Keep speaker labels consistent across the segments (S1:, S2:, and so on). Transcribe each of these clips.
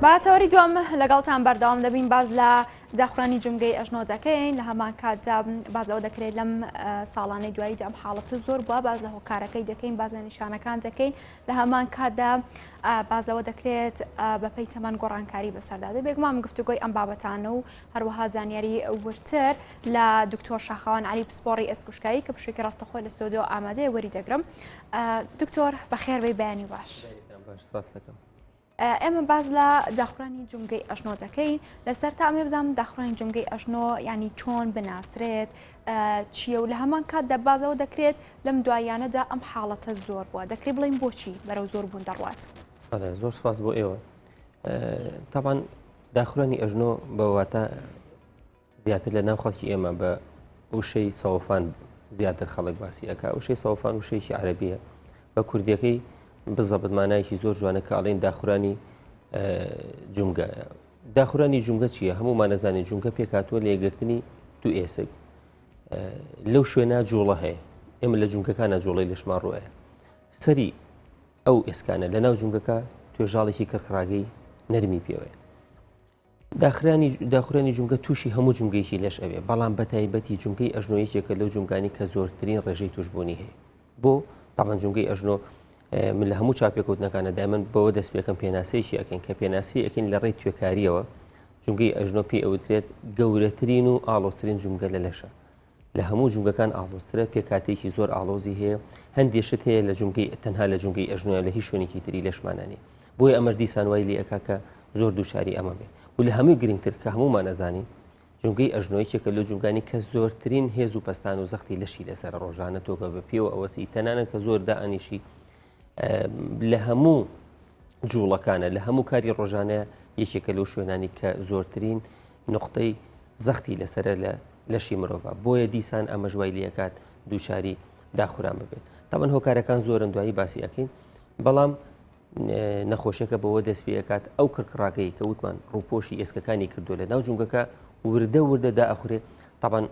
S1: باتەوەری دوام لەگەڵتان بەردەوام دەبین باز لە داخورانی جمگەی ئەژنۆ دەکەین لە هەمان کاتدا باز ئەوە دەکرێت لەم ساڵانەی دواییدا ئەم حاڵەتە زۆر بووە باز لە هۆکارەکەی دەکەین باز لە نیشانەکان دەکەین لە هەمان کاتدا بازەوە دەکرێت بەپەی تەمەەن گۆڕانکاری بەسەردادە بێگومان گفتوگۆی ئەم بابەتانە و هەروەها زانیاری ورتر لە دکتۆر شاخەوان علی پسپۆڕی ئەسکوشکایی کە پشێکی ڕاستەخۆی لە ستۆدیۆ ئامادەیە وەری دەگرم. دکتۆر بەخێربەی بەیانی باش. ئێمە باز لە داخورانی جمگەی ئەژنۆ دەکەین لەسەر تا ئەمێ بزانم داخورانی جمگەی ئەژنۆ ینی چۆن بناسرێت چییە و لە هەمان کاتدا بازەوە دەکرێت لەم دوایانەدا ئەم حاڵەتە زۆر بووە دەکرێت بڵین بۆچی بەرەو زۆر بوون دەڕوات.
S2: زۆر سپاس بۆ ئێوە. تاوان داخورانی ئەژنۆ بەواتە زیاتر لە ناو خەڵکی ئێمە بە وشەی سەوفان زیاتر خەڵک باسی ئەکا وشەی سەوفان وشەیەکی عەرەبیە بە کوردیەکەی بزەبت مانایەکی زۆر جوانە کە ئەڵێن داخورانی جومگە. داخورانی جومگە چییە؟ هەمومان نەزانین جومگە پێکاتوە لە یەکگرتنی دوو ئێسک لەو شوێنە جوڵە هەیە. ئێمە لە جومگەکانە جوڵەی لەشمان ڕوئەیە. سەری ئەو ئێسکانە لە ناو جومگەکە توێژاڵێکی کڕکڕاگەی نەرمی پێوەیە. داخورانی جومگە تووشی هەموو جومگەیەکی لەش ئەوێ بەڵام بەتایبەتی جومگەی ئەژنۆیەکێکە لەو جومگانی کە زۆرترین ڕێژەی توشبوونی هەیە. بۆ تاوان جومگەی ئەژنۆ من لە هەموو چاپێکوتنەکانە دامن بەوە دەست پێکەم پێناسەیەکی ئەکەن کە پێناسی ئەکەین لە ڕێی توێکاریەوە جومگەی ئەژنۆ پێی ئەوترێت گەورەترین و ئاڵۆزترین جومگە لە لەشە. لە هەموو جومگەکان ئاڵۆزترە پێکاتێکی زۆر ئاڵۆزی هەیە هەندێشت هەیە لە جومگەی تەنها لە جومگەی ئەژنۆیە لە هیچ شوێنێکی تری لەشمانانی بۆیە ئەمەش دیسان وای لێ ئەکا کە زۆر دووشاری ئەمە بێ و لە هەمووی گرنگتر کە هەمومان نەزانین جومگەی ئەژنۆیەکێکە لە جومگانی کە زۆرترین هێز و پەستان و زەختی لەشی لەسەر ڕۆژانە تۆکە بە پێوە ئەوەسی تەنانەت کە زۆر دائانیشی لە هەموو جوڵەکانە لە هەموو کاری ڕۆژانەیە یەکێکە لەو شوێنانی کە زۆرترین نقطەی زەختی لەسرە لە لەشی مرۆڤ بۆیە دیسان ئەمە ژوای لەکات دووشاری داخوران ببێت. تاوان هۆکارەکان زۆرن دوایی باسی ئەکەین بەڵام نەخۆشیەکە بەوە دەست پێکات ئەو کڕکڕاکەی کە وتمان ڕووپۆشی ئێسکەکانی کردو لە ناو جومگەکە وردە دائەخورێ تاوان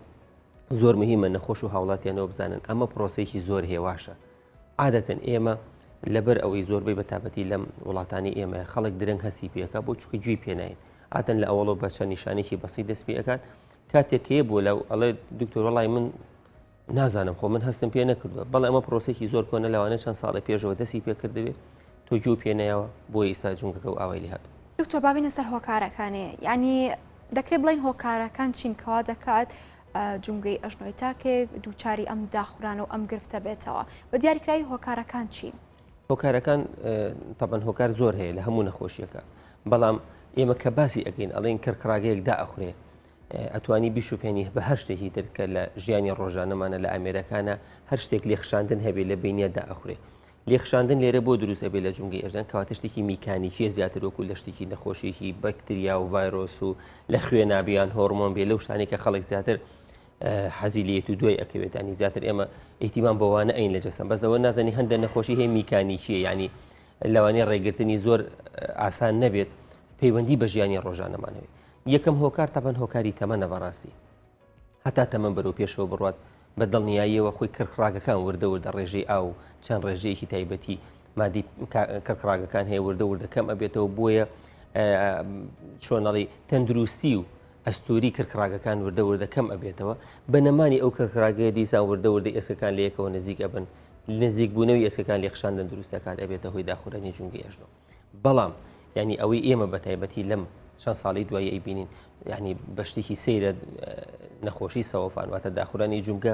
S2: زۆر مهمە نەخۆش و هاوڵاتیانەوە بزانن ئەمە پرۆسەیەکی زۆر هێواشە. عادەتەن ئێمە لەبەر ئەوەی زۆربەی بەتابەتی لەم وڵاتانی ئێمە خەڵک درەنگ هەسی پێەکە بۆ چکە گوێی پێناین ئاتەن لە ئەوڵۆ بە چەند نیشانێکی بەسی دەست پێکات کاتێکێ بۆ لەو ئەڵێ دکتۆر وەڵای من نازانم خۆ من هەستم پێ نەکردووە بەڵێ ئەمە پرۆسێکی زۆر کۆنە لەوانە چەند ساڵە پێشەوە دەستی پێکردوێت تۆ گوێ پێنایەوە بۆ ئێستا جومگەکە و ئاوای لێ هات.
S1: دکتۆر بابینە سەر هۆکارەکانێ ینی دەکرێت بڵین هۆکارەکان چینکەوا دەکات جومگەی ئەژنۆی تاکێک دووچاری ئەم داخوران و ئەم گرفتە بێتەوە بە دیاریکراوی هۆکارەکان چین؟
S2: هۆکارەکان تابەن هۆکار زۆر هەیە لە هەموو نەخۆشیەکە بەڵام ئێمە کە باسی ئەگەین ئەڵێن کڕکڕاگەیەک دائەخورێ ئەتوانی بیشوپێنی بە هەر شتێکی ترکە لە ژیانی ڕۆژانەمانە لە ئەمریکانە هەر شتێک لێخشاندن هەبێ لە بینیە دائەخورێ. لێخشاندن لێرە بۆ دروستە بێ لە جومگەی ئەژن کەواتە شتێکی میکانیکیە زیاتر وەکو لە شتێکی نەخۆشیێکی بەکتریا و ڤایرۆس و لە خوێنابیان هۆرمۆن بێ لەو شتانی کە خەڵک زیاتر حەزی لێت و دوای ئەکەوێتانی زیاتر ئێمە ئیتیمان بەوانە ئەین لە جەستم بەزەوە نازانی هەندە نەخۆشی هەیە میکانیکیە ینی لەوانەیە ڕێگرتنی زۆر ئاسان نەبێت پەیوەندی بە ژیانی ڕۆژانەمانەوێت. یەکەم هۆکار تاپەن هۆکاری تەمەنە بەڕاستی هەتا تەمەن بەرەو پێشەوە بڕات بە دڵنیاییەوە خۆی کڕکڕاگەکان وردە ڕێژەی ئاو چەند ڕێژەیەکی تایبەتی مادی کڕکڕاگەکان هەیە وردە کەم ئەبێتەوە بۆیە چۆنەڵی تەندروستی و ئەستوری کڕکڕاگەکان وردە کەم ئەبێتەوە بەنەمانی ئەو کڕکڕاگەیە دیسان وردە ئێسکەکان لە یەکەوە نزیک ئەبن نزیک بوونەوەی ئێسکەکان لێخشاندن دروستەکات ئەبێتە هۆی داخورانی جومگەی ئەژنۆ. بەڵام ینی ئەوەی ئێمە بەتایبەتی لەم چەند ساڵی دوایی ئەیبینین ینی بە شتێکی سەیرە نەخۆشی سەوفان واتە داخورانی جومگە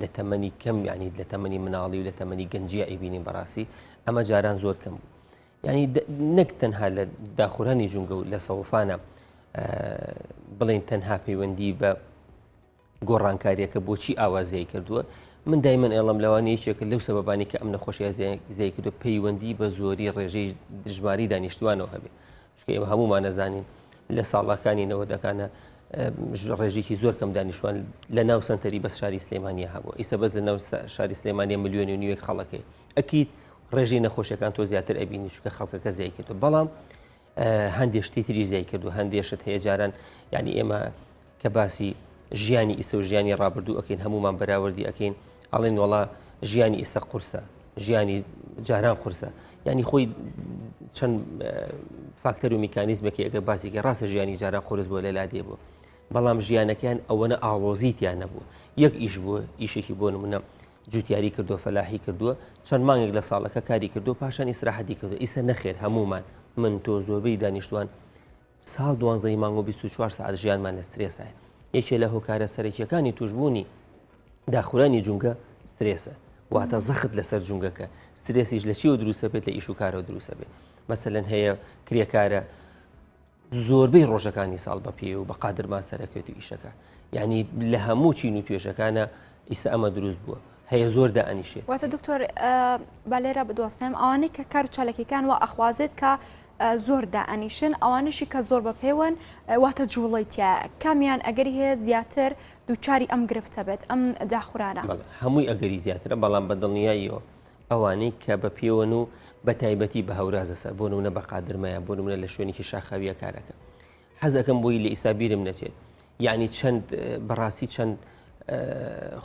S2: لە تەمەنی کەم ینی لە تەمەنی مناڵی و لە تەمەنی گەنجیە ئەیبینین بەڕاستی ئەمە جاران زۆر کەم بوو. ینی نەک تەنها لە داخورانی جومگە و لە سەوفانە بڵێن تەنها پەیوەندی بە گۆڕانکاریەکە بۆچی ئاوازەیە کردووە من دایمەن ئێڵم لەوانەیە یەکێکە لەو سەبەبانی کە ئەم نەخۆشیە زیای کردو پەیوەندی بە زۆری ڕێژەی دژماری دانیشتوانەوە هەبێت چکە ئێمە هەمومان نەزانین لە ساڵەکانی نەوەدەکانە ڕێژێکی زۆر کەم دانیشتوان لە ناو سنتەری بەس شاری سلێمانیا هەبووە ئیستا بەس لە ناو شاری سلێمانیا ملیۆنی و نیوەک خەڵەکەی ئەکید ڕێژەی نەخۆشیەکان تۆ زیاتر ئەبینی چکە خەڵکەکە زیای کردو بەڵام هەندێک شتی تری زیای کردو هەندێشت هەیە جاران ینی ئێمە کە باسی ژیانی ئیستا و ژیانی ڕابردوو ئەکەین هەمومان بەراوردی ئەکەین ئەڵێن وڵا ژیانی ئیستا قورسە ژیانی جاران قورسە ینی خۆی چەند فاکتەر و میکانیزمێکی ئەگە باسیکە ڕاستە ژیانی جاران قرس بۆ لەلا دێبوو بەڵام ژیانەکەیان ئەوەنە ئاڵۆزیتیان نەبوو یەک ئیش بووە ئیشێکی بۆ نمونە جوتیاری کردو فەلاحی کردووە چەند مانگێک لە ساڵەکە کاری کردو پاشان ئیسراحەتی کردو ئیسە نەخێر هەمومان من تۆ زۆربەی دانیشتوان ساڵ 12 مانگ و 24 ساعت ژیانمان لە سترێسایە یەکێ لە هۆکارە سەرەکیەکانی توشبوونی داخورانی جونگە سترێسە واتە زەخت لەسەر جونگەکە سترێسیش لە چیەوە دروستە بێت لە ئیش و کارەوە دروستە بێت مەسەلەن هەیە کرێکارە زۆربەی ڕۆژەکانی ساڵ بە پێ و بە قادرمان سەرەکەوێت و ئیشەکە یعنی لە هەموو چین و توێژەکانە ئیسە ئەمە دروست بووە هەیە زۆر دائنیشێت
S1: واتە دکتۆر بە لێرە بدۆستم ئەوانەی کە کار و چالەکیەکان و ئەخوازێت کە زۆر دائنیشن ئەوانشی کە زۆر بە پێوەن واتە جوڵیتە کامیان ئەگەری هەیە زیاتر دووچاری ئەم گرفتە بێت ئەم داخورانە
S2: هەمووی ئەگەری زیاترە بەڵام بە دڵنیاییەوە ئەوانەی کە بە پێوەن و بە تایبەتی بە هەورازە سەر بۆ نمونە بە قادرمەیە بۆ نمونە لە شوێنێکی شاخاویە کارەکە حەزەکەم بۆی لە ئیستا بیرم نەچێت یعنی چەند بەڕاستی چەند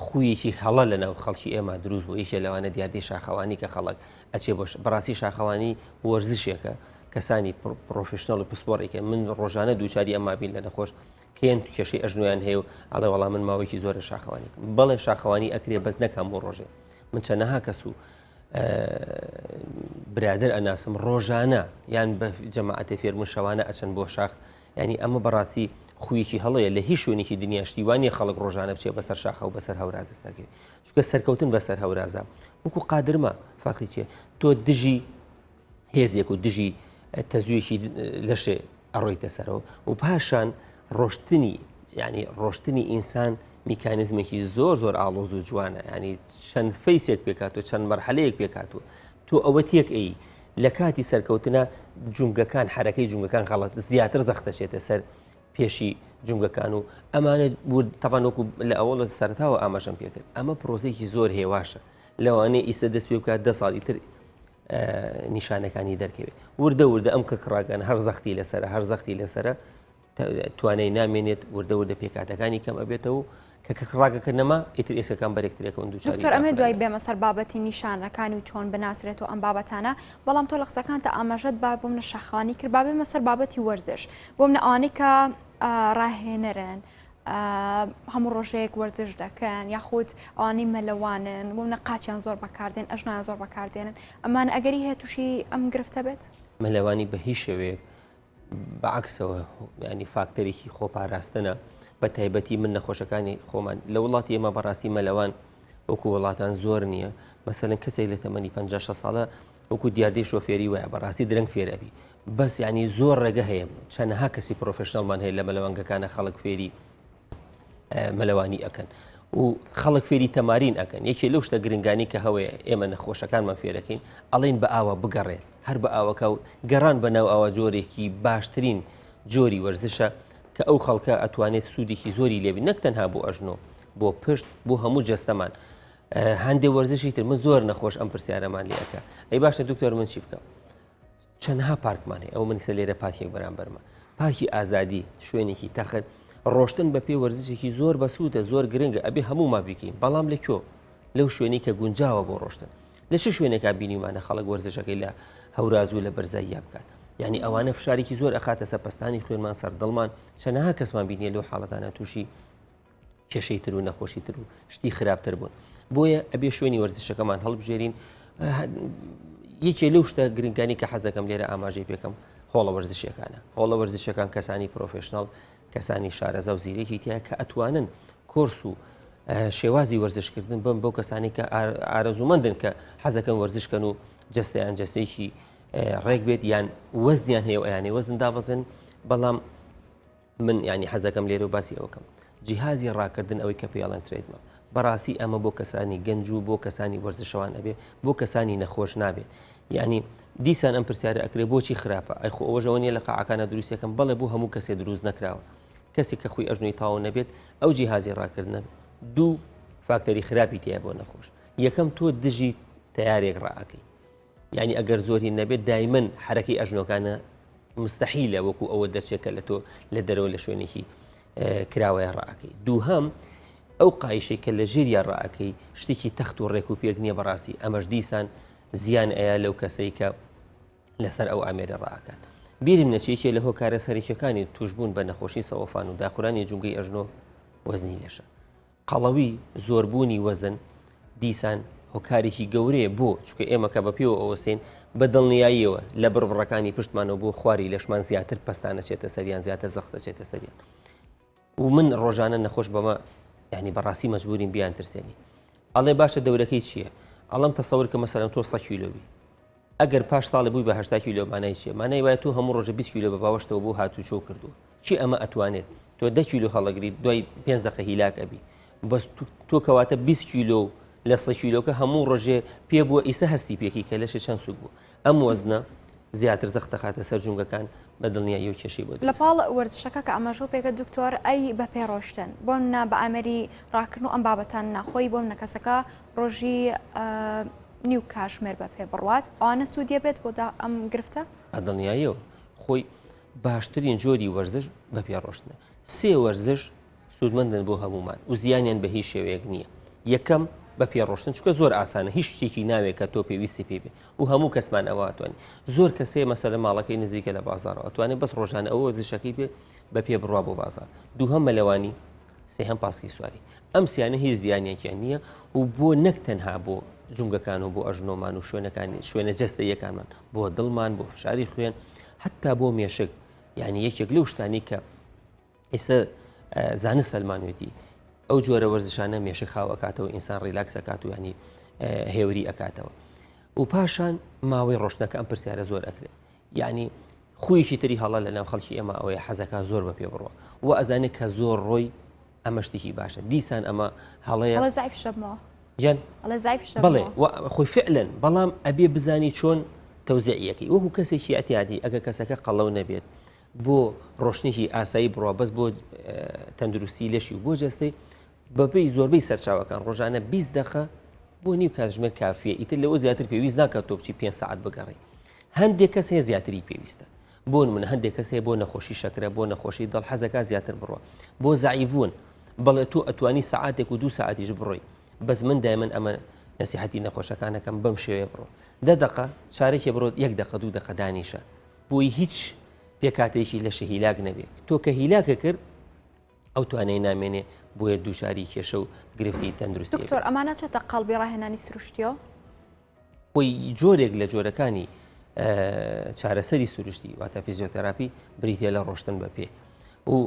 S2: خویەکی هەڵە لەناو خەڵکی ئێمە دروست بوو یەکێ لەوانە دیاردەی شاخەوانی کە خەڵک ئەچێ بەڕاستی شاخەوانی وەرزشێکە کەسانی پرۆفشنال و پسپۆڕێکە من ڕۆژانە دووچاری ئەمابین لە نەخۆش کێن کێشەی ئەژنویان هەیە و ئەڵێ وەڵام من ماوەیەکی زۆرە شاخەوانیکەم بەڵێ شاخەوانی ئەکرێ بەس نەکەم بۆ ڕۆژێ من چەنەها کەس و برادر ئەناسم ڕۆژانە یان بە جەماعەتە فێرمون شەوانە ئەچەند بۆ شاخ ینی ئەمە بەڕاستی خویەکی هەڵەیە لە هیچ شوێنێکی دنیاشتیوانی خەڵک ڕۆژانە بچێت بەسەر شاخە و بەسەر هەورازە سەرکەوێت چونکە سەرکەوتن بەسەر هەورازە وەکو قادرمە فاقی چیە تۆ دژی هێزێک و دژی تەزویەکی لەشێ ئەڕۆیتە سەرەوە و پاشان ڕۆشتنی ینی ڕۆشتنی ئینسان میکانیزمێکی زۆر زۆر ئاڵۆز و جوانە ینی چەند فەیسێک پێکاتوە چەند مەرحەلەیەک پێکاتوە تۆ ئەوە تێک ئەی لە کاتی سەرکەوتنە جونگەکان حرەکەی جونگەکان خەڵەت زیاتر زەختەچێتە سەر پێشی جونگەکان و ئەمانە تەبانۆکو لە ئەوڵە سەرتاوە ئاماژەم پێکرد ئەمە پرۆزێکی زۆر هێواشە لەوانەیە ئیسە دەست پێ بکات 10 ساڵی تر نیشانەکانی دەرکەوێت وردە ئەم کە کڕاگەن هەر زەختی لەسرە هەر زەختی لەسرە توانای نامێنێت وردە پێکاتەکانی کەم ئەبێتەوە کە ڕاگەکردنەما ئیتر ئێسەکان بەرێکترێکەوە دووچار
S1: دکتۆر ئەمە دوای بێمە سەر بابەتی نیشانەکانی و چۆن بناسرێتەوە ئەم بابەتانە بەڵام تۆ لە قسەکانتە ئاماژەت با بۆم لە شەخوانی کرد با بێمە سەر بابەتی وەرزش بۆم لە ئەوانەی کە ڕاهێنەرن هەموو ڕۆژەیەک وەرزش دەکەن یاخود ئەوانەی مەلەوانن بۆم لە قاچیان زۆر بەکاردێن ئەژنیان زۆر بەکاردێنن ئەمان ئەگەری هەیە تووشی ئەم گرفتە بێت
S2: مەلەوانی بە هیچ شێوەیەک بەعکسەوە ینی فاکتەرێکی خۆپاراستنە بە تایبەتی من نەخۆشەکانی خۆمان لە وڵاتی ئێمە بەڕاستی مەلەوان وەکو وڵاتان زۆر نییە مەسەلەن کەسێک لە تەمەنی 56 ساڵە وەکو دیاردەی شۆفێری وایە بەڕاستی درەنگ فێرەبی بەس ینی زۆر ڕێگە هەیە چەندەها کەسی پرۆفشنەڵمان هەیە لە مەلەوانگەکانە خەڵک فێری مەلەوانی ئەکەن و خەڵک فێری تەمارین ئەکەن یەکێ لەو شتە گرنگانی کە هەوەیە ئێمە نەخۆشەکانمان فێرەکەین ئەڵێن بە ئاوە بگەڕێت هەر بە ئاوەکە و گەڕان بەناو ئاوە جۆرێکی باشترین جۆری وەرزشە کە ئەو خەڵکە ئەتوانێت سوودێکی زۆری لێبی نەک تەنها بۆ ئەژنۆ بۆ پشت بۆ هەموو جەستەمان هەندێک وەرزشی تر من زۆر نەخۆش ئەم پرسیارەمان لێ ئەەکە ئەی باشە دکتۆر من چی بکەم چەندها پارکمان هەیە ئەو منیسە لێرە پارکێک بەرامبەرمە پارکی ئازادی شوێنێکی تەخت ڕۆشتن بە پێ وەرزشێکی زۆر بەسوودە زۆر گرنگە ئەبێ هەموو ما بکەین بەڵام لە کۆ لەو شوێنی کە گونجاوە بۆ ڕۆشتن لە چه شوێنێکا بینیمانە خەڵک وەرزشەکەی لە هەوراز و لە بەرزاییە بکات یعنی ئەوانە فشارێکی زۆر ئەخاتە سەرپەستانی خوێنمان سەر دڵمان چەنەها کەسمان بینیە لەو حاڵەتانە تووشی کێشەی تر و نەخۆشی تر و شتی خراپتر بوون بۆیە ئەبێ شوێنی وەرزشەکەمان هەڵبژێرین یەکێ لەو شتە گرنگانی کە حەزەکەم لێرە ئاماژەی پێکەم هۆڵە وەرزشەکانە هۆڵە وەرزشەکان کەسانی پرۆفشنال کەسانی شارەزا و زیرێکی تایە کە ئەتوانن کۆرس و شێوازی وەرزشکردن بم بەو کەسانی کە ئارەزومەندن کە حەزەکەن وەرزشکەن و جستیان جستێکی ڕێک بێت یان وەزنیان هەیە و ئەیانەی وەزن دابەزن بەڵام من ینی حەزەکەم لێرە و باسی ئەوکەم جیهازی ڕاکردن ئەوەی کە پێڵەن ترێدمە بەڕاستی ئەمە بۆ کەسانی گەنج و بۆ کەسانی وەرزشەوان ئەبێ بۆ کەسانی نەخۆش نابێت یعنی دیسان ئەم پرسیارە ئەکرێ بۆچی خراپە ئەیخۆ ئەوەژەوە نیە لە قاعەکانە دروستەکەم بەڵێ بۆ هەموو کەسێ دروست نەکراوە کەسێک کە خۆی ئەژنۆی تاوە نەبێت ئەو جیهازی ڕاکردنە دوو فاکتەری خراپی تیا بۆ نەخۆش یەکەم تۆ دژی تیارێک ڕائەکەی یعنی ئەگەر زۆری نەبێت دایمەن حرەکەی ئەژنۆکانە مستحیلە وەکو ئەوە دەرچێکە لە تۆ لە دەرەوە لە شوێنێکی کراوەیە ڕائەکەی دووهەم ئەو قایشەی کە لە ژێریان ڕائەکەی شتێکی تەخت و ڕێک و پێک نییە بەڕاستی ئەمەش دیسان زیان ئەیە لەو کەسەی کە لەسەر ئەو ئامێرە ڕائەکات بیرم نەچێکێ لە هۆکارە سەرێکەکانی توشببوون بە نەخۆشی سەوەفان و داخورانی جونگەی ئەژنۆ وەزنی لێشە قەڵەوی زۆربوونی وەزن دیسان هۆکارێکی گەورەیە بۆ چکە ئێمە کە بە پێوە ئەوەسین بە دڵنیاییەوە لە بڕبڕەکانی پشتمانەوە بۆ خواری لەشمان زیاتر پستانە چێتە سەریان زیاتر زەختە چێتە سەریان و من ڕۆژانە نەخۆش بەمە یعنی بەڕاستی مەجبورین بیان ترسێنی ئەڵێ باشە دەورەکەی چییە؟ ئەڵم تەسەور کە مەسەلەن تۆ 100 کیلۆبی ئەگەر پاش ساڵی بووی بە 80 کیلۆ مانای چیە؟ مانای وایە تۆ هەموو ڕۆژە 20 کیلۆ بە باوەشتەوە بۆ هاتوچۆ کردو چی ئەمە ئەتوانێت تۆ 10 کیلۆ هەڵەگری دوای 5 دقیقە هیلاک ئەبی بەس تۆ کەواتە 20 کیلۆ لە 100 کیلۆکە هەموو ڕۆژێ پێ بووە ئیسە هەستی پێکی کە لەشە چەند سوک بوو ئەم وەزنە زیاتر زەختە خاتە سەر جونگەکان بە دڵنیایی و کێشەی بۆ
S1: لە پاڵ وەرزشەکە کە ئەمەژۆ پێکە دکتۆر ئەی بە پێڕۆشتن بۆن بە ئەمەری ڕاکردن و ئەم بابەتان ناخۆی بۆم نەکەسەکە ڕۆژی نیو کاشمێر بە پێ بڕوات ئەوانە سوودیە بێت بۆ ئەم گرفتە
S2: بە دڵنیاییەوە خۆی باشترین جۆری وەرزش بە پێڕۆشتنە سێ وەرزش سوودمەندن بۆ هەمومان و زیانیان بە هیچ شێوەیەک نییە یەکەم بە پێڕۆشتن چکە زۆر ئاسانە هیچ شتێکی ناوێت کە تۆ پێویستی پێ بێ و هەموو کەسمان ئەوە ئەتوانێت زۆر کەسێ مەسەلە ماڵەکەی نزیکە لە بازارەوە ئەتوانێت بەس ڕۆژانە ئەوە وەرزشەکەی بێ بە پێ بڕوا بۆ بازار دووهەم مەلەوانی سێهەم پاسکی سواری ئەم سیانە هیچ زیانێکیان نییە و بۆ نەک تەنها بۆ جونگەکان و بۆ ئەژنۆمان و شوێنەکانی شوێنە جەستە یەکانمان بۆ دڵمان بۆ فشاری خوێن حتا بۆ مێشک یعنی یەکێک لەو شتانی کە ئێستا زانست سەلمانوێتی ئەو جۆرە وەرزشانە مێشک خاوەکاتەوە ئینسان ڕیلاکس ئەکات و ینی هێوری ئەکاتەوە و پاشان ماوەی ڕۆشنەکە ئەم پرسیارە زۆر ئەکرێت یعنی خویشی تری هەڵە لە ناو خەڵکی ئێمە ئەوەیە حەزەکە زۆر بە پێ بڕوە و ئەزانێت کە زۆر ڕۆی ئەمە شتێکی باشە دیسان ئەمە هەڵەیە
S1: زایف شەمەوە
S2: جەن
S1: زایف
S2: بڵێ خۆی فعلەن بەڵام ئەبێ بزانی چۆن تەوزیعیەکەی وەکو کەسێکی ئەتیادی ئەگە کەسەکە قەڵەو نەبێت بۆ ڕۆشنێکی ئاسایی بڕوە بەس بۆ تەندروستی لەشی و بۆ جەستەی بەپێی زۆربەی سەرچاوەکان ڕۆژانە 20 دقە بۆ نیو کاتژمێر کافیە ئیتر لەوە زیاتر پێویست ناکات تۆ بچی 5 ساعت بگەڕی هەندێک کەس هەیە زیاتری پێویستە بۆ منە هەندێک کەس هەیە بۆ نەخۆشی شەکرە بۆ نەخۆشی دڵ حەزەکە زیاتر بڕوە بۆ زعیڤون بەڵێ تۆ ئەتوانی ساعاتێک و 2 ساعتیش بڕۆی بەس من دایمەن ئەمە نەسیحەتی نەخۆشەکانەکەم بەم شێوەیە بڕۆ 10 دقە چارێکی بڕۆت 1 دقە 2 دقە دانیشە بۆی هیچ پێکاتێکی لەشە هیلاک نەبێت تۆ کە هیلاکە کرد ئەو توانای نامێنێ بۆیە دووشاری کێشە و گرفتی تەندروستی
S1: دکتۆر ئەمانە چێتە قەڵبی ڕاهێنانی سروشتیەوە
S2: خۆی جۆرێک لە جۆرەکانی چارەسەری سروشتی واتە فیزیۆتەراپی بریتە لە ڕۆشتن بە پێ و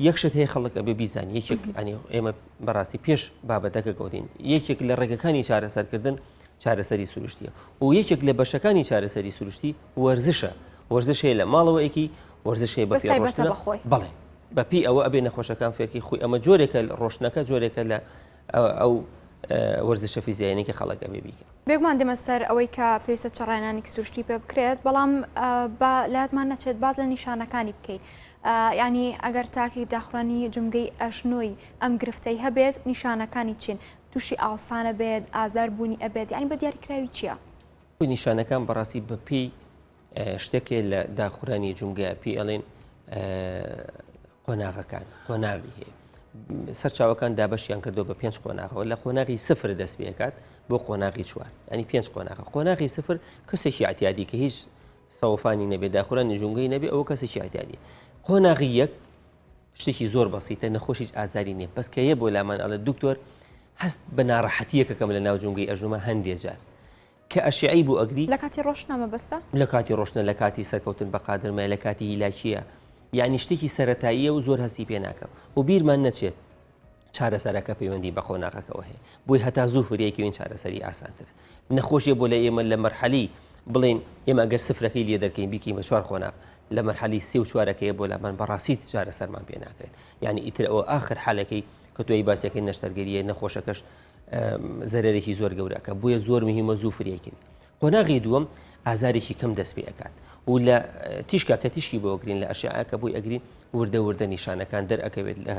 S2: یەکشت هەیە خەڵک ئەبێ بیزانانی یەکێک ئێمە بەڕاستی پێش بابەتەکە گەوتین یەکێک لە ڕێگەکانی چارەسەرکردن چارەسەری سروشتیە و یەکێک لە بەشەکانی چارەسەری سروشتی وەرزشە وەرزش هەیە لە ماڵەوەیەکی وەرزش هەیە بە پێ بەڵێ بەپی ئەوە ئەبێ نەخۆشەکان فێرکی خۆی ئەمە جۆرێکە ڕۆشنەکە جۆرێکە لە ئەو وەرزشە فیزیایانێکی خەڵک ئەبێ بیکە
S1: بێگومان دەمە سەر ئەوەی کە پێویستە چڕێنانی سروشتی پێ بکرێت بەڵام لاتمان نەچێت باز لە نیشانەکانی بکەیت ینی ئەگەر تاکی داخڕانی جمگەی ئەژنۆی ئەم گرفتەی هەبێت نیشانەکانی چین تووشی ئاسانە بێت ئازار بوونی ئەبێت ینی بە دیاریکراوی چییە؟
S2: نیشانەکان بەڕاستی بەپی شتێکێ لە داخورانی جونگە پێ ئەڵێن قۆناغەکان قۆناغی هەیە سەرچاوەکان دابەشیان کردو بە 5 قۆناغەوە لە قۆناغی سفر دەست پێکات بۆ قۆناغی 4 ینی 5 قۆناغ قۆناغی سفر کەسێکی ئەتیادی کە هیچ سەوفانی نەبێت داخورانی جونگەی نەبێت ئەوە کەسێکی ئەتیادی قۆناغی یەک شتێکی زۆر بەسیتە نەخۆشیش ئازاری نییە بەس کە یە بۆ لامان ئەڵێ دکتۆر هەست بە ناڕەحەتیەکەکەم لە ناو جونگەی ئەژومە هەندێک جار کە ئەشعی بۆ ئەگری
S1: لە کاتی ڕۆشنامە بەستە
S2: لە کاتی ڕۆشنە لە کاتی سەرکەوتن بە قادرمە لە کاتی هیلاکیە یعنی شتێکی سەرەتاییە و زۆر هەستی پێ ناکەم و بیرمان نەچێت چارەسەرەکە پەیوەندی بە قۆناغەکەەوە هەیە بۆی هەتا زوو فریەکەوین چارەسەری ئاسانترە نەخۆشیە بۆ لە ئێمە لە مەرحەلی بڵێن ئێمە ئەگەر سفرەکەی لێ دەرکەین بیکەین بە 4 قۆناغ لە مەرحەلی 3 و 4ەکەیە بۆ لە من بەڕاستی چارەسەرمان پێ ناکەێت یعنی ئیتر ئەوە ئاخر حالەکەی کە توی باسیەکەی نەشتەرگەریە نەخۆشەکەش زەرێکی زۆر گەورەکە بۆیە زۆر مهمە زوو فریەکەوی قۆناغی دووەم ئازارێکی کەم دەست پێ ئەکات و لە تیشکا کە تیشکی بۆ گرین لە ئەشعەکە بۆی ئەگرین وردە وردە نیشانەکان دەرئەکەوێت لە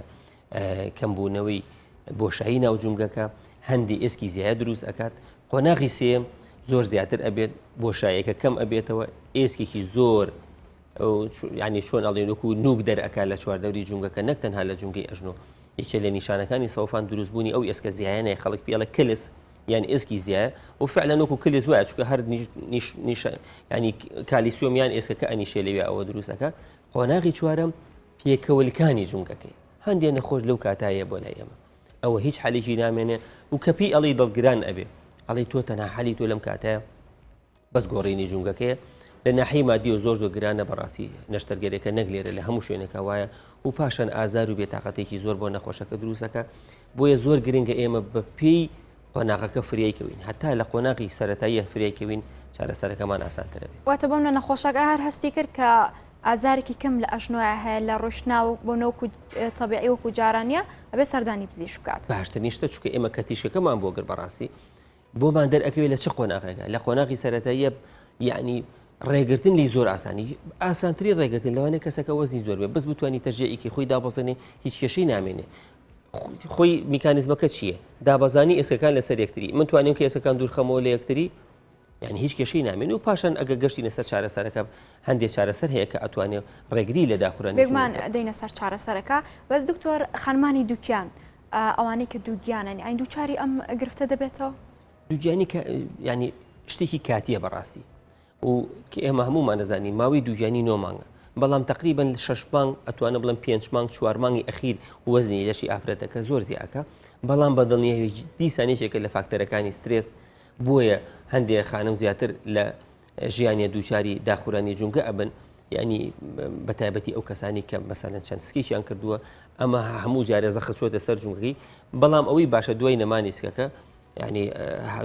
S2: کەمبوونەوەی بۆشایی ناو جونگەکە هەندی ئێسکی زیاد دروست ئەکات قۆناغی سێم زۆر زیاتر ئەبێت بۆشایەکە کەم ئەبێتەوە ئێسکێکی زۆر ینی چۆن ئەڵێنوەکو نوک دەرئەکا لە چواردەوری جونگەکە نەک تەنها لە جونگەی ئەژنۆ یەکێ لە نیشانەکانی سەوفان دروستبوونی ئەو ئێسکە زیایانەیە خەڵک پێڵە کلس یان ئێسکی زیایە و فعلەن وەکو کلی وایە چکە هەر ینی کالیسیۆمیان ئێسکەکە ئەنیشێ لەوێ ئەوە دروستەکە. قۆناغی چوارەم پێکەوەلکانی جونگەکەی هەندێک نەخۆش لەو کاتایە بۆ لای ئێمە ئەوە هیچ حەلیکی نامێنێ و کەپی ئەڵی دڵگران ئەبێ ئەڵی تۆ تەنها حەلی تۆ لەم کاتایە بەس گۆڕینی جونگەکەیە لە ناحی مادی و زۆر گرانە بەڕاستی نەشتەرگەرێکە نەگلێرە لە هەموو شوێنەکە وایە و پاشان ئازار و بێتاقەتێکی زۆر بۆ نەخۆشەکە دروستەکە بۆیە زۆر گرنگە ئێمە بە پێی قۆناغەکە فریایکەوین هەتا لە قۆناغی سەرەتاییە فریایکەوین چارەسەرەکەمان ئاسانترە بێت.
S1: واتە بۆم لە نەخۆشەکە هەر هەستی کرد کە ئازارێکی کەم لە ئەژنۆە هەیە لە ڕۆشناو بۆ نەوەکو تەبیعی وەکو جارانیە ئەبێ سەردانی پزیشک بکات.
S2: باشتر نیشتە چکە ئێمە کە تیشەکەمان بۆ گر بەڕاستی بۆمان دەرئەکەوێت لە چ قۆناغێکە لە قۆناغی سەرەتاییە یعنی ڕێگرتن لی زۆر ئاسانی ئاسانتری ڕێگرتن لەوانەیە کەسەکە وەزنی زۆر بێ بەس بتوانانی تەژەیەکی خۆی دابەزێنێ هیچ کێشەی نامێنێ خۆی میکانیزمەکە چییە؟ دابەزانی ئێسکەکان لەسەر یەکتری من توانیم کە ئێسەکان دوورخەمەوە لە یەکتری یعنی هیچ کێشەی نامێن و پاشان ئەگە گەشتی نەسەر چارەسەرەکە هەندێک چارەسەر هەیە کە ئەتوانێت ڕێگری لە داخورانی
S1: بێگومان دەینە سەر چارەسەرەکە بەس دکتۆر خانمانی دووکیان ئەوانەی کە دووگیانن ئەین دووچاری ئەم گرفتە دەبێتەوە؟
S2: دووگیانی ینی شتێکی کاتیە بەڕاستی و کە ئێمە هەمومان نەزانین ماوەی دووگیانی 9 مانگە بەڵام تقریبن 6 مانگ ئەتوانە بڵم 5 مانگ 4 مانگی ئەخیر وەزنی لەشی ئافرەتەکە زۆر زیاکە بەڵام بەدڵنیایی دیسانێکێکە لە فاکتەرەکانی سترێس بۆیە هەندێک خانم زیاتر لە ژیانی دووچاری داخورانی جونگە ئەبن ینی بەتایبەتی ئەو کەسانی کە مەسەلەن چەند سکیشیان کردووە ئەمە هەموو جارێ زەخت چۆتە سەر جونگەکەی بەڵام ئەوەی باشە دوای نەمانی سکەکە ینی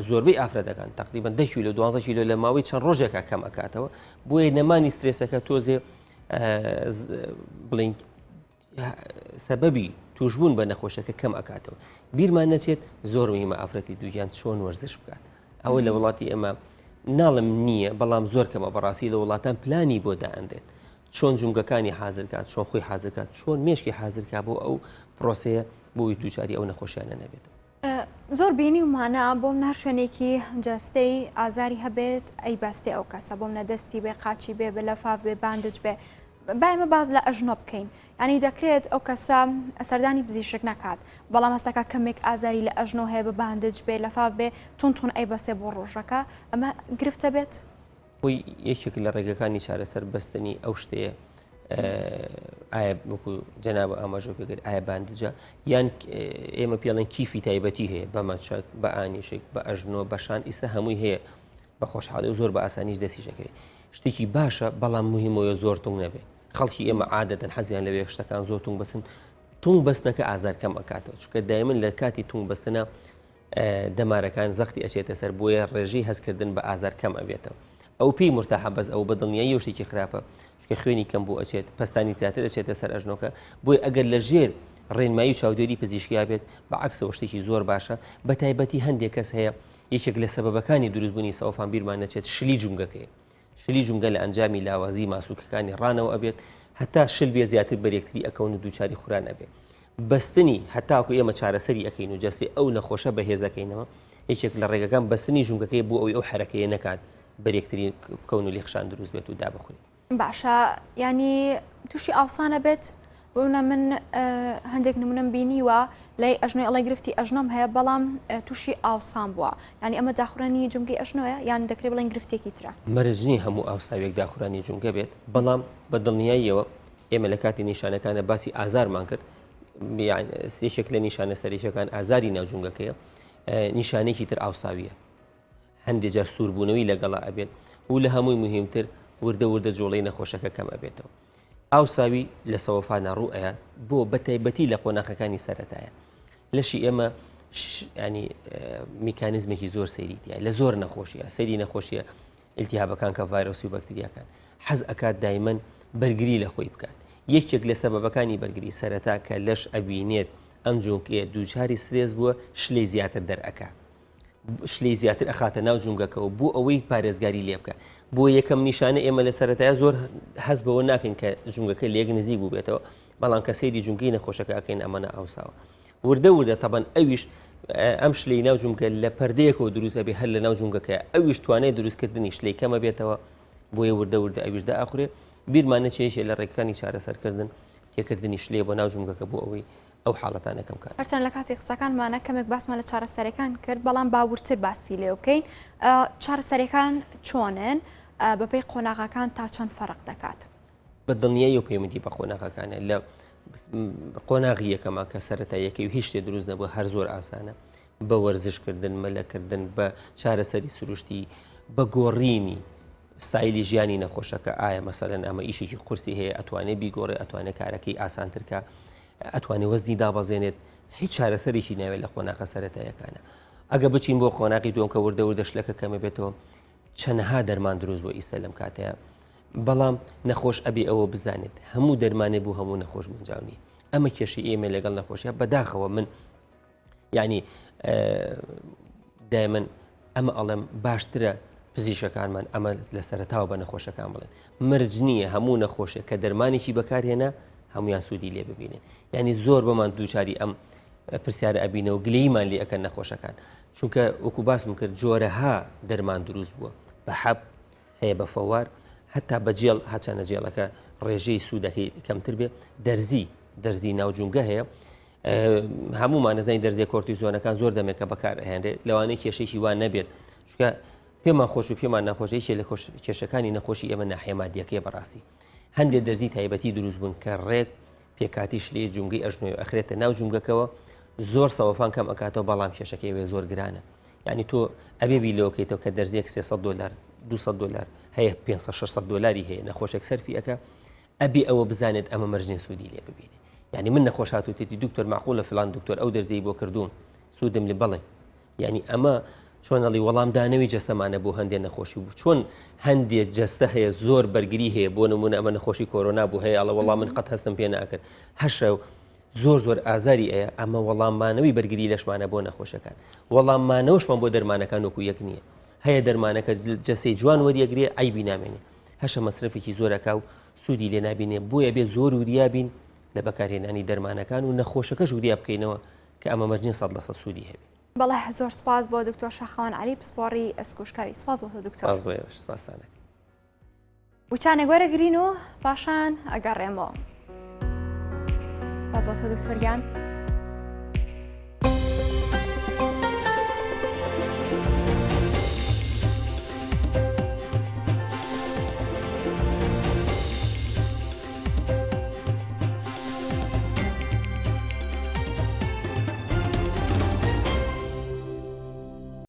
S2: زۆربەی ئافرەتەکان تقریبا 10 کیلۆ 12 کیلۆ لە ماوەی چەند ڕۆژێکە کەم ئەکاتەوە بۆیە نەمانی سترێسەکە تۆزێ بڵین سەبەبی توشبوون بە نەخۆشەکە کەم ئەکاتەوە بیرمان نەچێت زۆر مهمە ئافرەتی دووگیان چۆن وەرزش بکات ئەوە لە وڵاتی ئێمە ناڵم نییە بەڵام زۆر کەمە بەڕاستی لە وڵاتان پلانی بۆ دائەندێت چۆن جونگەکانی حازرکات چۆن خۆی حازرکات چۆن مێشکی حازرکا بۆ ئەو پرۆسەیە بۆی دووچاری ئەو نەخۆشیانە نەبێت.
S1: زۆر بینی ومانە بۆم ناشوێنێکی جەستەی ئازاری هەبێت ئەی بەستی ئەو کەسە بۆم نەدەستی بێ قاچی بێ بە لەفاف بێ باندج بێ باەمە باز لە ئەژنۆ بکەین ینی دەکرێت ئەو کەسە سەردانی پزیشک نکات بەڵام هەستەکە کەمێک ئازاری لە ئەژنۆ هەیە بە باندج بێ لەفاف بێ تونتون ئەی بەسێ بۆ ڕۆژەکە ئەمە گرفتە بێت
S2: خۆی یەکێک لە ڕێگەکانی چارەسەر بەستنی ئەو شتەیە ئایا وەکو جەنابە ئاماژە پێگەر ئایا باندجە یان ئێمە پێڵێن کیفی تایبەتی هەیە بە مەچەک بە ئانیشێک بە ئەژنۆ بەشان ئیسە هەمووی هەیە بە خۆشحاڵی و زۆر بە ئاسانیش دەستیشەکەی شتێکی باشە بەڵام مهمەوە زۆر تونگ نەبێ خەڵکی ئێمە عادەتەن حەزیان لەوێ شتەکان زۆر تونگ بەسن تونگ بەستنەکە ئازار کەم ئەکاتەوە چونکە دایمن لە کاتی تونگ بەستنە دەمارەکان زەختی ئەچێتە سەر بۆیە ڕێژەی هەستکردن بە ئازار کەم ئەبێتەوە ئەو پێی مرتاحە بەس ئەو بەدڵنیایی شتێکی خراپە چونکە خوێنی کەم بۆ ئەچێت پستانی زیاتر ئەچێتە سەر ئەژنۆکە بۆی ئەگەر لە ژێر ڕێنمایی و چاودێری پزیشکیا بێت بەعکسەوە شتێکی زۆر باشە بە تایبەتی هەندێک کەس هەیە یەکێک لە سەبەبەکانی دروستبوونی سەوفان بیرمان نەچێت شلی جونگەکەی شلی جونگە لە ئەنجامی لاوازی ماسوولکەکانی ڕانەوە ئەبێت هەتا شل بێ زیاتر بەرێکتری ئەکەون و دووچاری خوران ئەبێت بەستنی هەتاکو ئێمە چارەسەری ئەەکەین و جەستی ئەو نەخۆشە بەهێزەکەینەوە یەکێک لە ڕێگەکان بەستنی جونگەکەی بۆ ئەوی ئەو حرەکەیە نەکات بەرێکتری بکەون و لێخشان دروست بێت و دابخوێت.
S1: باشە ینی تووشی ئاوسانە بێت بۆنە من هەندێک نمونم بینیوە لای ئەژنۆی ئەڵی گرفتی ئەژنۆم هەیە بەڵام تووشی ئاوسان بووە ینی ئەمە داخورانی جونگەی ئەژنۆیە یان دەکرێت بڵێن گرفتێکی ترە
S2: مەرجنی هەموو ئاوساوێک داخورانی جونگە بێت بەڵام بە دڵنیاییەوە ئێمە لە کاتی نیشانەکانە باسی ئازارمان کرد سێشێک لە نیشانە سەرریشەکان ئازاری ناوجونگەکەیە نیشانێکی تر ئاوساویە هەندێک جار سووربوونەوەی لەگەڵا ئەبێت و لە هەمووی مهمتر وردە وردە جوڵەی نەخۆشەکە کەم ئەبێتەوە ئاوساوی لە سەوەفانە ڕوئەیە بۆ بەتایبەتی لە قۆناغەکانی سەرەتایە لەشی ئێمە ینی میکانیزمێکی زۆر سەیریتیە لە زۆر نەخۆشیە سەیری نەخۆشیە ئیلتیهابەکان کە ڤایرۆسی و بەکتریاکان حەز ئەکات دایمەن بەرگری لە خۆی بکات یەکێک لە سەبەبەکانی بەرگری سەرەتا کە لەش ئەبینێت ئەم جونگەیە دووچاری سترێس بووە شلەی زیاتر دەرئەکا شلەی زیاتر ئەخاتە ناو جونگەکەەوە بۆ ئەوەی پارێزگاری لێ بکە بۆ یەکەم نیشانە ئێمە لە سەرەتایە زۆر حەز بەوە ناکەین کە جونگەکە لێک نزیک بوو بێتەوە بەڵام کە سەیری جونگەی نەخۆشەکە ئەکەین ئەمەە ئاوساوە وردە وردە تەبەن ئەویش ئەم شلەی ناو جونگە لە پەردەیەکەوە دروستە بێ هەر لە ناو جونگەکە ئەویش توانای دروستکردنی شلەی کەمە بێتەوە بۆیە وردە وردە ئەویشدا ئاخورێ بیرمانە چێشێ لە ڕێکەکانی چارەسەرکردن تێکردنی شلێ بۆ ناو جونگەکە بۆ ئەوەی ئەو حاڵەتانە کەم کات.
S1: هەرچەند لە کاتی قسەکانمانە کەمێک باسمان لە چارەسەرەکان کرد بەڵام باورتر باسی لێ بکەین چارەسەرەکان چۆنن بەپێی قۆناغەکان تا چەند فەرق دەکات.
S2: بە دڵنیایی و پەیوەندی بە قۆناغەکانە لە قۆناغی یەکەما کە سەرەتاییەکەی هیچ شتێ دروست نەبووە هەر زۆر ئاسانە بە وەرزشکردن مەلەکردن بە چارەسەری سروشتی بە گۆڕینی ستایلی ژیانی نەخۆشەکە ئایا مەسەلەن ئەمە ئیشێکی قورسی هەیە ئەتوانێت بیگۆڕێ ئەتوانێت کارەکەی ئاسانترکە ئەتوانێت وەزنی دابەزێنێت هیچ چارەسەرێکی ناوێت لە قۆناغە سەرەتاییەکانە ئەگە بچین بۆ قۆناغی دووەم کە وردە وردە شلەکە کەمە بێتەوە چەندها دەرمان دروست بۆ ئیسە لەم کاتەیە بەڵام نەخۆش ئەبێ ئەوە بزانێت هەموو دەرمانێ بوو هەموو نەخۆش گونجاونی ئەمە کێشی ئێمە لەگەڵ نەخۆشیە بەداخەوە من یعنی دایمەن ئەمە ئەڵێم باشترە پزیشەکانمان ئەمە لە سەرەتاوە بە نەخۆشەکان بڵێن مرج نییە هەموو نەخۆشێک کە دەرمانێکی بەکارهێنا هەمویان سوودی لێ ببینێن یعنی زۆر بەمان دووچاری ئەم پرسیارە ئەبینەوە گلەیمان لێ ئەەکەن نەخۆشەکان چونکە وەکو باسم کرد جۆرەها دەرمان دروست بووە بە حەب هەیە بە فەوار هەتا بەجێڵ هەچەنە جێڵەکە ڕێژەی سوودەکەی کەمتر بێ دەرزی ناوجونگە هەیە هەمومان نەزانی دەرزیە کۆرتیزۆنەکان زۆر دەمێکە بەکار هێنرێت لەوانەیە کێشەیەکی وان نەبێت چونکە پێمان خۆش و پێمان نەخۆشەیەکێ لە کێشەکانی نەخۆشی ئێمە ناحێمادیەکەی بەڕاستی هەندێک دەرزی تایبەتی دروست بوون کە ڕێک پێکاتیش لێ جونگی ئەژنۆی ئەخرێتە ناو جونگەکەوە زۆر سەوەفان کەم ئەکاتەوە بەڵام کێشەکەی وێ زۆر گرانە یعنی تۆ ئەبێ بیلەوەکەیتەوە کە دەرزیەک $300 $200 هەیە $500-600 هەیە نەخۆشێک سەرفی ئەەکە ئەبێ ئەوە بزانێت ئەمە مەرجێ سوودی لێ ببینێ یعنی من نەخۆش هاتووتێتی دکتۆر معقول لە فلان دکتۆر ئەو دەرزی بۆ کردوون سوودم لێ بڵێ یعنی ئەمە چۆنەڵی وەڵام دانەوی جەستەمانە بۆ هەندێک نەخۆشی بوو چۆن هەندێک جەستە هەیە زۆر بەرگری هەیە بۆ نمونە ئەمە نەخۆشی کۆرۆنا بوو هەیە ئەڵە وەڵام من قەت هەستم پێ ناکرد هەشە زۆر ئازاری ئەیە ئەمە وەڵاممانەوەی بەرگری لەشمانە بۆ نەخۆشەکان وەڵاممانەوەشمان بۆ دەرمانەکان وەکو یەک نییە هەیە دەرمانەکە جەستەی جوان وەریەگرێ ئایبی نامێنێ هەشە مەصرفێکی زۆرەکە و سوودی لێ نابینێ بۆیە بێ زۆر وریابین لە بەکارهێنانی دەرمانەکان و نەخۆشەکەش وریا بکەینەوە کە ئەمە مەرجێ 100% سوودی هەبێت
S1: بەڵێ زۆر سپاس بۆ دکتۆر شاخەوان عەلی پسپۆڕی ئەسکوشکاوی سپاس بۆ تۆ دکتۆر
S2: سپاس بۆ سپاسانە
S1: وچانێک وەرەگرین و پاشان ئەگەڕێمەوە باز بۆ تۆ دکتۆر گیان